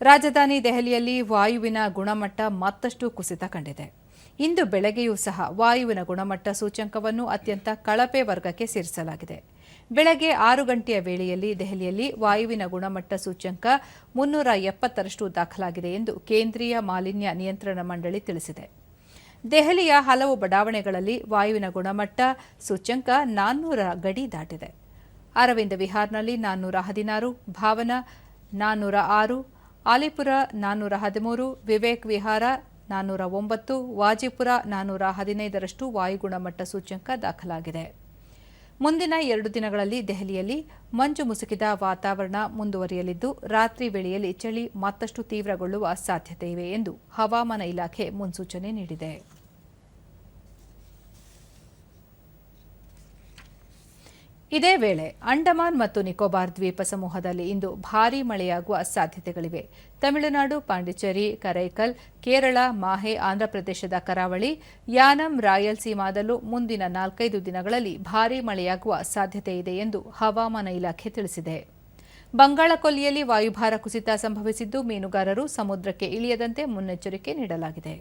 ರಾಜಧಾನಿ ದೆಹಲಿಯಲ್ಲಿ ವಾಯುವಿನ ಗುಣಮಟ್ಟ ಮತ್ತಷ್ಟು ಕುಸಿತ ಕಂಡಿದೆ. ಇಂದು ಬೆಳಗ್ಗೆಯೂ ಸಹ ವಾಯುವಿನ ಗುಣಮಟ್ಟ ಸೂಚ್ಯಂಕವನ್ನು ಅತ್ಯಂತ ಕಳಪೆ ವರ್ಗಕ್ಕೆ ಸೇರಿಸಲಾಗಿದೆ. ಬೆಳಗ್ಗೆ 6 ಗಂಟೆಯ ವೇಳೆಯಲ್ಲಿ ದೆಹಲಿಯಲ್ಲಿ ವಾಯುವಿನ ಗುಣಮಟ್ಟ ಸೂಚ್ಯಂಕ 370ರಷ್ಟು ದಾಖಲಾಗಿದೆ ಎಂದು ಕೇಂದ್ರೀಯ ಮಾಲಿನ್ಯ ನಿಯಂತ್ರಣ ಮಂಡಳಿ ತಿಳಿಸಿದೆ. ದೆಹಲಿಯ ಹಲವು ಬಡಾವಣೆಗಳಲ್ಲಿ ವಾಯುವಿನ ಗುಣಮಟ್ಟ ಸೂಚ್ಯಂಕ 400ರ ಗಡಿ ದಾಟಿದೆ. ಅರವಿಂದ ವಿಹಾರ್ನಲ್ಲಿ 416, ಭಾವನಾ 406, ಆಲಿಪುರ 413, ವಿವೇಕ್ ವಿಹಾರ 409, ವಾಜಿಪುರ 415ರಷ್ಟು ವಾಯುಗುಣಮಟ್ಟ ಸೂಚ್ಯಂಕ ದಾಖಲಾಗಿದೆ. ಮುಂದಿನ 2 ದಿನಗಳಲ್ಲಿ ದೆಹಲಿಯಲ್ಲಿ ಮಂಜು ಮುಸುಕಿದ ವಾತಾವರಣ ಮುಂದುವರಿಯಲಿದ್ದು, ರಾತ್ರಿ ವೇಳೆಯಲ್ಲಿ ಚಳಿ ಮತ್ತಷ್ಟು ತೀವ್ರಗೊಳ್ಳುವ ಸಾಧ್ಯತೆಯಿವೆ ಎಂದು ಹವಾಮಾನ ಇಲಾಖೆ ಮುನ್ಸೂಚನೆ ನೀಡಿದೆ. ಇದೇ ವೇಳೆ ಅಂಡಮಾನ್ ಮತ್ತು ನಿಕೋಬಾರ್ ದ್ವೀಪ ಸಮೂಹದಲ್ಲಿ ಇಂದು ಭಾರೀ ಮಳೆಯಾಗುವ ಸಾಧ್ಯತೆಗಳಿವೆ. ತಮಿಳುನಾಡು, ಪಾಂಡಿಚೇರಿ, ಕರೈಕಲ್, ಕೇರಳ, ಮಾಹೆ, ಆಂಧ್ರಪ್ರದೇಶದ ಕರಾವಳಿ, ಯಾನಂ, ರಾಯಲಸೀಮಾದಲ್ಲೂ ಮುಂದಿನ 4-5 ದಿನಗಳಲ್ಲಿ ಭಾರೀ ಮಳೆಯಾಗುವ ಸಾಧ್ಯತೆಯಿದೆ ಎಂದು ಹವಾಮಾನ ಇಲಾಖೆ ತಿಳಿಸಿದೆ. ಬಂಗಾಳಕೊಲ್ಲಿಯಲ್ಲಿ ವಾಯುಭಾರ ಕುಸಿತ ಸಂಭವಿಸಿದ್ದು, ಮೀನುಗಾರರು ಸಮುದ್ರಕ್ಕೆ ಇಳಿಯದಂತೆ ಮುನ್ನೆಚ್ಚರಿಕೆ ನೀಡಲಾಗಿದೆ.